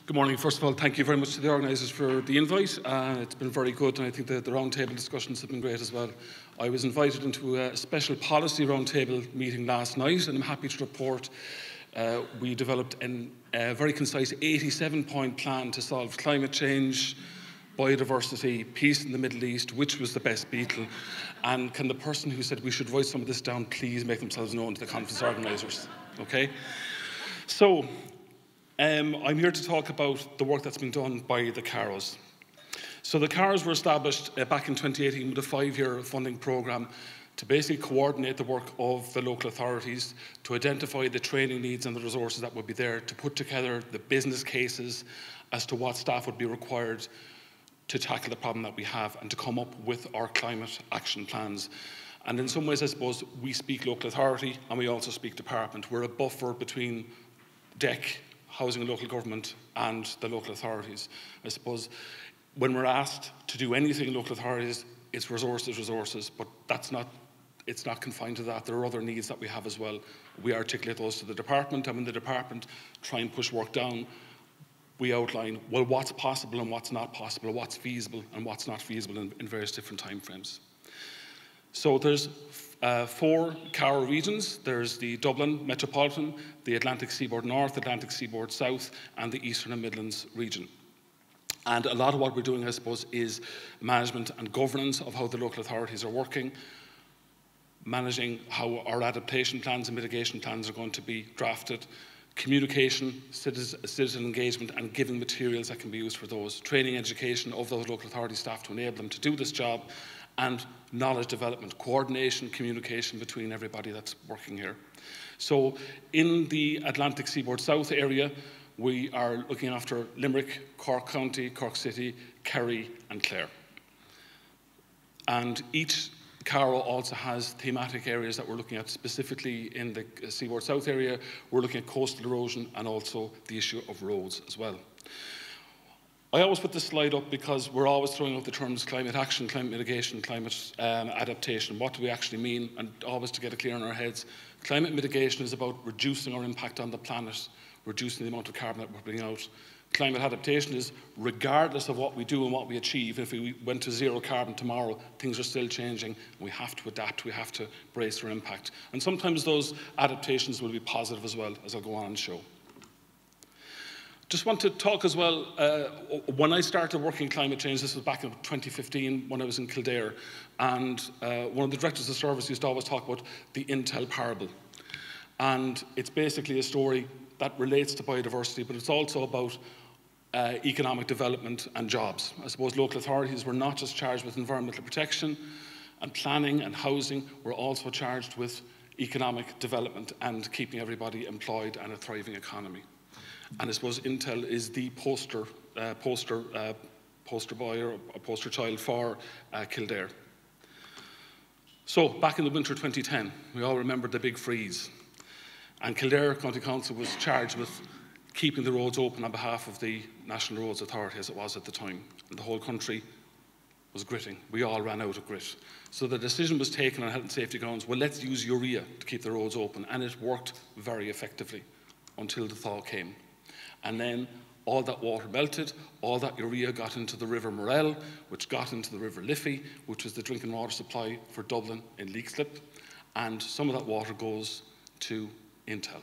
Good morning. First of all, thank you very much to the organisers for the invite. It's been very good, and I think that the roundtable discussions have been great as well. I was invited into a special policy roundtable meeting last night, and I'm happy to report we developed a very concise 87-point plan to solve climate change, biodiversity, peace in the Middle East, which was the best beetle, and can the person who said we should write some of this down please make themselves known to the conference organisers, okay? So, I'm here to talk about the work that's been done by the CAROs. So the CAROs were established back in 2018 with a 5-year funding programme to basically coordinate the work of the local authorities, to identify the training needs and the resources that would be there, to put together the business cases as to what staff would be required to tackle the problem that we have and to come up with our climate action plans. And in some ways, I suppose, we speak local authority and we also speak department. We're a buffer between DEC, Housing and Local Government, and the local authorities. I suppose when we're asked to do anything in local authorities, it's resources, but it's not confined to that. There are other needs that we have as well. We articulate those to the department, and when the department try and push work down, we outline, well, what's possible and what's not possible, what's feasible and what's not feasible in various different timeframes. So there's 4 CARO regions. There's the Dublin Metropolitan, the Atlantic Seaboard North, Atlantic Seaboard South, and the Eastern and Midlands region. And a lot of what we're doing, I suppose, is management and governance of how the local authorities are working, managing how our adaptation plans and mitigation plans are going to be drafted, communication, citizen engagement, and giving materials that can be used for those, training, education of those local authority staff to enable them to do this job, and knowledge development, coordination, communication between everybody that's working here. So in the Atlantic Seaboard South area, we are looking after Limerick, Cork County, Cork City, Kerry and Clare. And each CARO also has thematic areas that we're looking at. Specifically in the Seaboard South area, we're looking at coastal erosion and also the issue of roads as well. I always put this slide up because we're always throwing out the terms climate action, climate mitigation, climate adaptation. What do we actually mean? And always to get it clear in our heads, climate mitigation is about reducing our impact on the planet, reducing the amount of carbon that we're putting out. Climate adaptation is regardless of what we do and what we achieve. If we went to zero carbon tomorrow, things are still changing. We have to adapt, we have to brace our impact. And sometimes those adaptations will be positive as well, as I'll go on and show. Just want to talk as well, when I started working in climate change, this was back in 2015 when I was in Kildare, and one of the directors of the service used to always talk about the Intel parable. And it's basically a story that relates to biodiversity, but it's also about economic development and jobs. I suppose local authorities were not just charged with environmental protection and planning and housing, we're also charged with economic development and keeping everybody employed and a thriving economy. And I suppose Intel is the poster boy or a poster child for Kildare. So back in the winter 2010, we all remember the big freeze. And Kildare County Council was charged with keeping the roads open on behalf of the National Roads Authority, as it was at the time. And the whole country was gritting. We all ran out of grit. So the decision was taken on health and safety grounds, well, let's use urea to keep the roads open. And it worked very effectively until the thaw came. And then all that water melted, all that urea got into the River Morel, which got into the River Liffey, which was the drinking water supply for Dublin in Leixlip, and some of that water goes to Intel.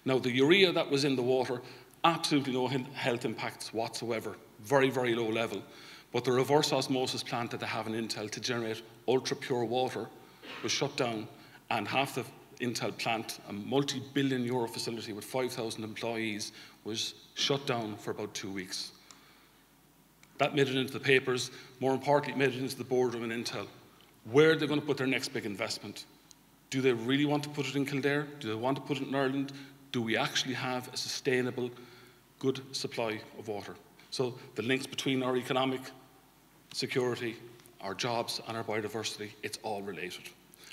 Now, the urea that was in the water, absolutely no health impacts whatsoever, very, very low level, but the reverse osmosis plant that they have in Intel to generate ultra-pure water was shut down, and half the Intel plant, a multi-billion euro facility with 5,000 employees, was shut down for about 2 weeks. That made it into the papers. More importantly, it made it into the boardroom in Intel. Where are they going to put their next big investment? Do they really want to put it in Kildare? Do they want to put it in Ireland? Do we actually have a sustainable, good supply of water? So the links between our economic security, our jobs, and our biodiversity, it's all related.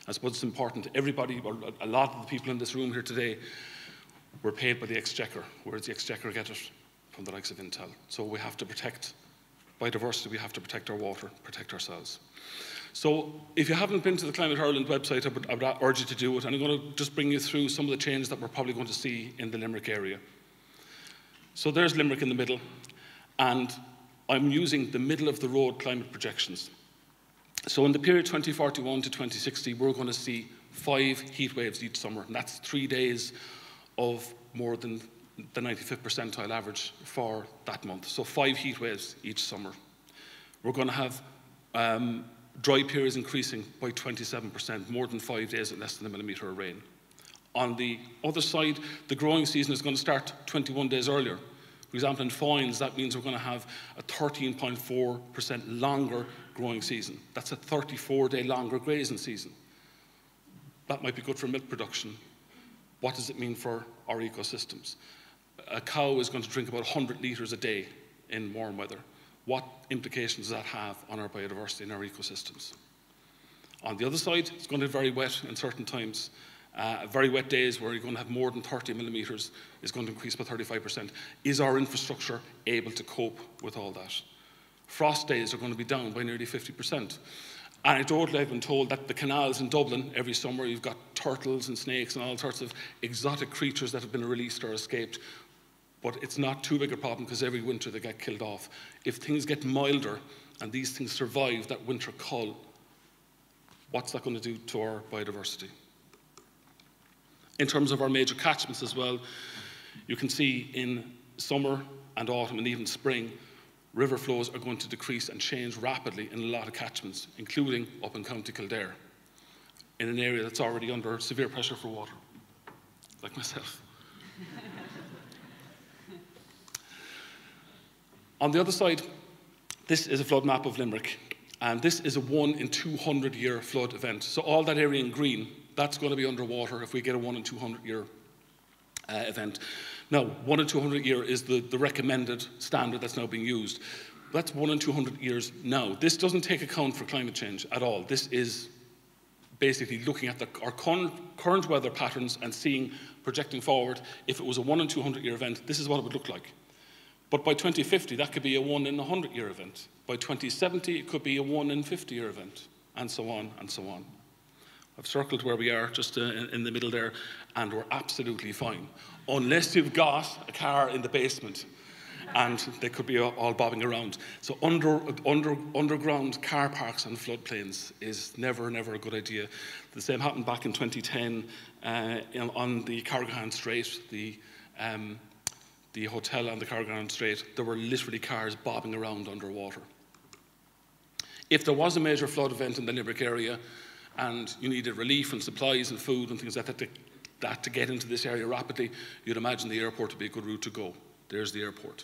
I suppose it's important to everybody, or a lot of the people in this room here today, were paid by the Exchequer. Where does the Exchequer get it? From the likes of Intel. So we have to protect biodiversity, we have to protect our water, protect ourselves. So if you haven't been to the Climate Ireland website, I would urge you to do it. And I'm going to just bring you through some of the changes that we're probably going to see in the Limerick area. So there's Limerick in the middle, and I'm using the middle of the road climate projections. So in the period 2041 to 2060, we're going to see 5 heat waves each summer, and that's 3 days of more than the 95th percentile average for that month. So 5 heat waves each summer. We're going to have dry periods increasing by 27%, more than 5 days with less than a millimetre of rain. On the other side, the growing season is going to start 21 days earlier. For example, in Foynes, that means we're going to have a 13.4% longer growing season. That's a 34-day longer grazing season. That might be good for milk production. What does it mean for our ecosystems? A cow is going to drink about 100 litres a day in warm weather. What implications does that have on our biodiversity and our ecosystems? On the other side, it's going to be very wet in certain times. Very wet days where you're going to have more than 30 millimetres is going to increase by 35%. Is our infrastructure able to cope with all that? Frost days are going to be down by nearly 50%. Anecdotally, I've been told that the canals in Dublin every summer, you've got turtles and snakes and all sorts of exotic creatures that have been released or escaped. But it's not too big a problem because every winter they get killed off. If things get milder and these things survive that winter cull, what's that going to do to our biodiversity? In terms of our major catchments as well, you can see in summer and autumn and even spring, river flows are going to decrease and change rapidly in a lot of catchments, including up in County Kildare, in an area that's already under severe pressure for water, like myself. On the other side, this is a flood map of Limerick, and this is a 1 in 200 year flood event. So all that area in green, that's going to be underwater if we get a 1 in 200 year event. Now, 1 in 200 year is the recommended standard that's now being used. That's 1 in 200 years now. This doesn't take account for climate change at all. This is basically looking at our current weather patterns and projecting forward, if it was a 1 in 200 year event, this is what it would look like. But by 2050, that could be a 1 in 100 year event. By 2070, it could be a 1 in 50 year event, and so on and so on. I've circled where we are, just in the middle there, and we're absolutely fine. Unless you've got a car in the basement, and they could be all bobbing around. So underground car parks on floodplains is never a good idea. The same happened back in 2010 on the Carrigahan Strait, the hotel on the Carrigahan Strait. There were literally cars bobbing around underwater. If there was a major flood event in the Limerick area, and you needed relief and supplies and food and things like that to get into this area rapidly, you'd imagine the airport would be a good route to go. There's the airport.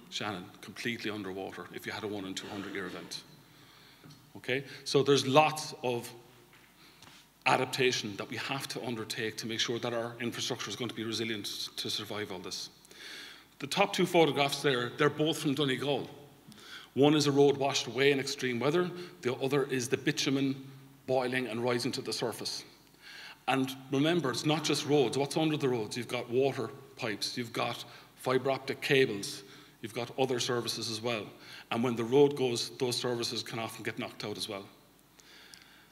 Shannon, completely underwater if you had a 1 in 200 year event. Okay, so there's lots of adaptation that we have to undertake to make sure that our infrastructure is going to be resilient to survive all this. The top 2 photographs there, they're both from Donegal. One is a road washed away in extreme weather. The other is the bitumen boiling and rising to the surface. And remember, it's not just roads. What's under the roads? You've got water pipes, you've got fibre optic cables, you've got other services as well. And when the road goes, those services can often get knocked out as well.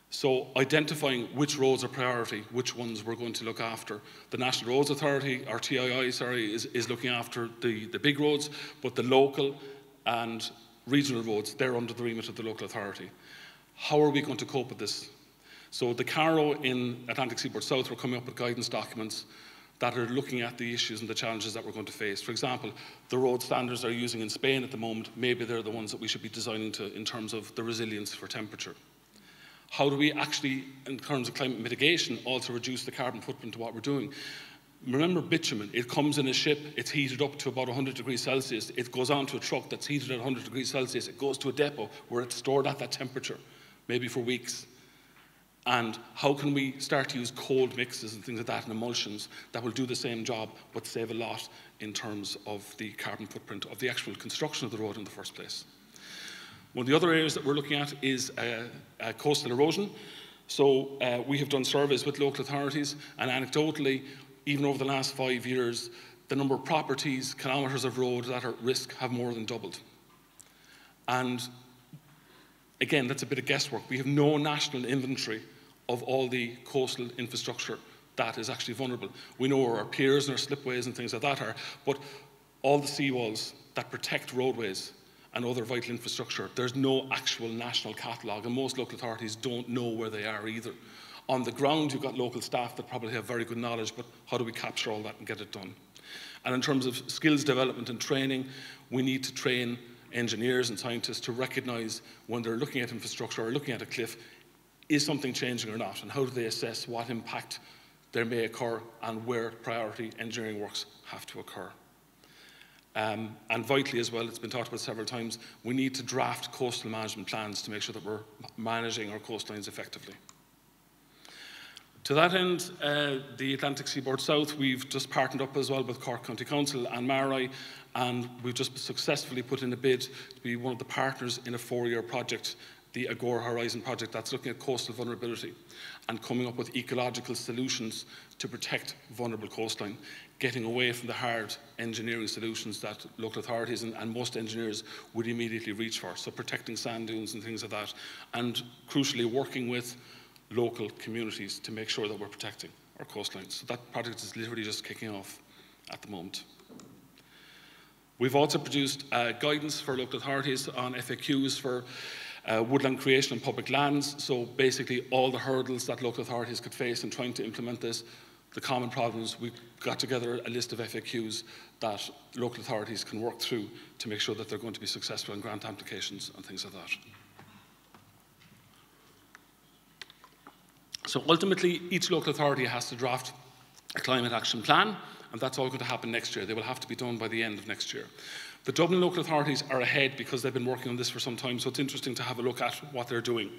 So identifying which roads are priority, which ones we're going to look after. The National Roads Authority, or TII, is looking after the big roads, but the local and regional roads, they're under the remit of the local authority. How are we going to cope with this? So the CARO in Atlantic Seaboard South were coming up with guidance documents that are looking at the issues and the challenges that we're going to face. For example, the road standards they're using in Spain at the moment, maybe they're the ones that we should be designing to in terms of the resilience for temperature. How do we actually, in terms of climate mitigation, also reduce the carbon footprint of what we're doing? Remember bitumen, it comes in a ship, it's heated up to about 100 degrees Celsius, it goes on to a truck that's heated at 100 degrees Celsius, it goes to a depot where it's stored at that temperature, maybe for weeks. And how can we start to use cold mixes and things like that and emulsions that will do the same job but save a lot in terms of the carbon footprint of the actual construction of the road in the first place? One of the other areas that we're looking at is coastal erosion. So we have done surveys with local authorities, and anecdotally, even over the last 5 years, the number of properties, kilometres of road that are at risk have more than doubled. And again, that's a bit of guesswork. We have no national inventory of all the coastal infrastructure that is actually vulnerable. We know where our piers and our slipways and things like that are, but all the seawalls that protect roadways and other vital infrastructure, there's no actual national catalogue, and most local authorities don't know where they are either. On the ground, you've got local staff that probably have very good knowledge, but how do we capture all that and get it done? And in terms of skills development and training, we need to train engineers and scientists to recognise when they're looking at infrastructure or looking at a cliff, is something changing or not, and how do they assess what impact there may occur and where priority engineering works have to occur. And vitally as well, it's been talked about several times, we need to draft coastal management plans to make sure that we're managing our coastlines effectively. To that end, the Atlantic Seaboard South, we've just partnered up as well with Cork County Council and Motherway, and we've just successfully put in a bid to be one of the partners in a 4-year project, the Agora Horizon project, that's looking at coastal vulnerability and coming up with ecological solutions to protect vulnerable coastline, getting away from the hard engineering solutions that local authorities and most engineers would immediately reach for. So protecting sand dunes and things like that, and crucially working with local communities to make sure that we're protecting our coastlines. So that project is literally just kicking off at the moment. We've also produced guidance for local authorities on FAQs for woodland creation on public lands. So basically all the hurdles that local authorities could face in trying to implement this, the common problems, we've got together a list of FAQs that local authorities can work through to make sure that they're going to be successful in grant applications and things like that. So ultimately, each local authority has to draft a climate action plan, and that's all going to happen next year. They will have to be done by the end of next year. The Dublin local authorities are ahead because they've been working on this for some time, so it's interesting to have a look at what they're doing.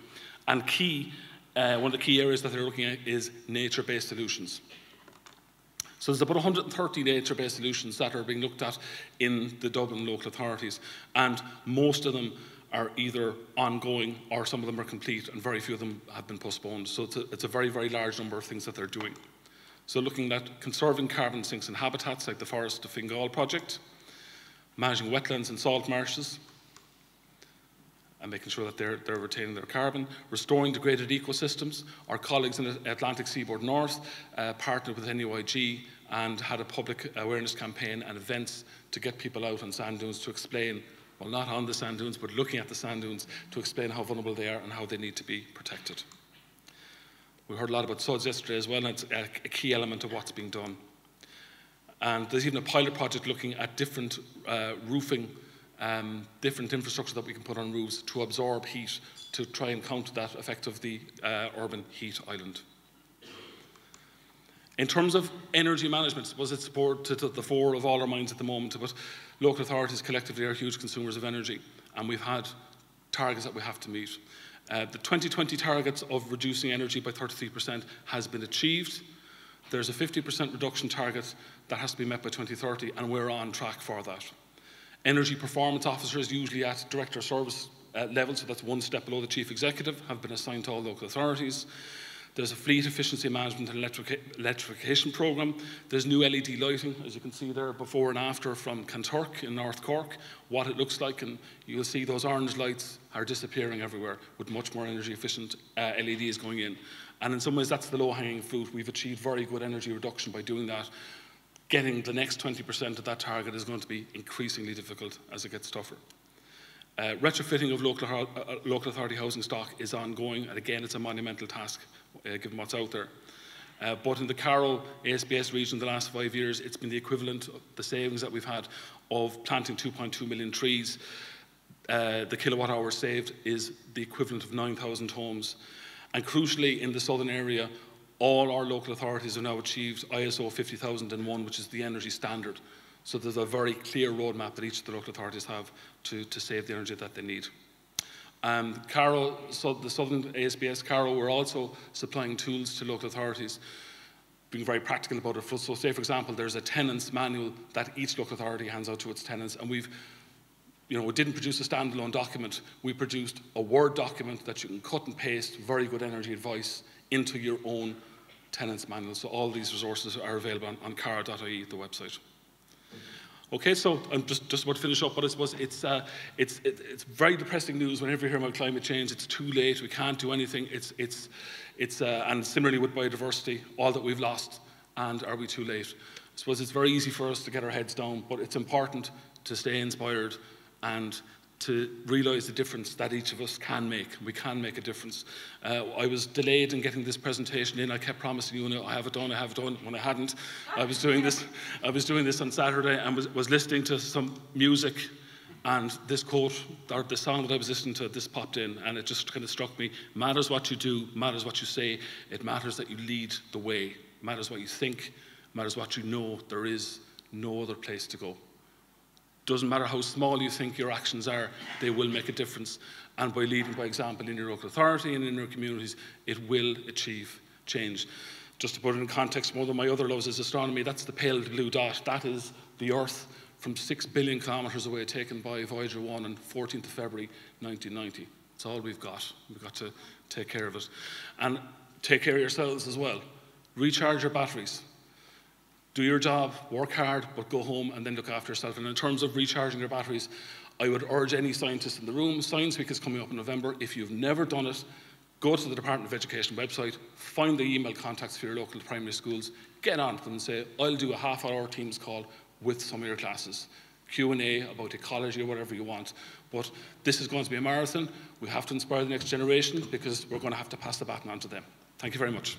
And one of the key areas that they're looking at is nature-based solutions. So there's about 130 nature-based solutions that are being looked at in the Dublin local authorities, and most of them are either ongoing or some of them are complete, and very few of them have been postponed. So it's a very, very large number of things that they're doing. So looking at conserving carbon sinks and habitats like the Forest of Fingal project, managing wetlands and salt marshes, and making sure that they're retaining their carbon, restoring degraded ecosystems. Our colleagues in the Atlantic Seaboard North partnered with NUIG and had a public awareness campaign and events to get people out on sand dunes to explain, well, not on the sand dunes, but looking at the sand dunes to explain how vulnerable they are and how they need to be protected. We heard a lot about SUDS yesterday as well, and it's a key element of what's being done. And there's even a pilot project looking at different roofing, different infrastructure that we can put on roofs to absorb heat to try and counter that effect of the urban heat island. In terms of energy management, I suppose it's to the fore of all our minds at the moment, but local authorities collectively are huge consumers of energy, and we've had targets that we have to meet. The 2020 targets of reducing energy by 33% has been achieved. There's a 50% reduction target that has to be met by 2030, and we're on track for that. Energy performance officers, usually at director service level, so that's one step below the chief executive, have been assigned to all local authorities. There's a fleet efficiency management and electrification programme. There's new LED lighting, as you can see there, before and after from Kanturk in North Cork, what it looks like, and you'll see those orange lights are disappearing everywhere with much more energy efficient LEDs going in. And in some ways, that's the low-hanging fruit. We've achieved very good energy reduction by doing that. Getting the next 20% of that target is going to be increasingly difficult as it gets tougher. Retrofitting of local authority housing stock is ongoing, and again, it's a monumental task given what's out there. But in the Carrow ASBS region the last 5 years, it's been the equivalent of the savings that we've had of planting 2.2 million trees. The kilowatt hour saved is the equivalent of 9,000 homes. And crucially, in the southern area, all our local authorities have now achieved ISO 50001, which is the energy standard. So there's a very clear roadmap that each of the local authorities have to save the energy that they need. Carrow, so the Southern ASBS Carrow, we're also supplying tools to local authorities, being very practical about it. So say, for example, there's a tenants manual that each local authority hands out to its tenants, and we didn't produce a standalone document. We produced a Word document that you can cut and paste very good energy advice into your own tenants manual. So all these resources are available on carrow.ie, the website. Okay, so I'm just about to finish up, but I suppose it's very depressing news whenever you hear about climate change. It's too late. We can't do anything. And similarly with biodiversity, all that we've lost, and are we too late? suppose it's very easy for us to get our heads down, but it's important to stay inspired and to realise the difference that each of us can make. We can make a difference. I was delayed in getting this presentation in. I kept promising you, I have it done, when I hadn't. I was doing this on Saturday and was listening to some music, and this quote, or the song that I was listening to, this popped in, and it just kind of struck me. Matters what you do, matters what you say, it matters that you lead the way. Matters what you think, matters what you know. There is no other place to go. Doesn't matter how small you think your actions are, they will make a difference. And by leading by example in your local authority and in your communities, it will achieve change. Just to put it in context, one of my other loves is astronomy. That's the pale blue dot. That is the Earth from 6 billion kilometres away, taken by Voyager 1 on 14th of February 1990. It's all we've got. We've got to take care of it. And take care of yourselves as well. Recharge your batteries. Do your job, work hard, but go home and then look after yourself. And in terms of recharging your batteries, I would urge any scientist in the room, Science Week is coming up in November. If you've never done it, go to the Department of Education website, find the email contacts for your local primary schools, get on to them and say, I'll do a half-hour Teams call with some of your classes. Q&A about ecology or whatever you want. But this is going to be a marathon. We have to inspire the next generation because we're going to have to pass the baton on to them. Thank you very much.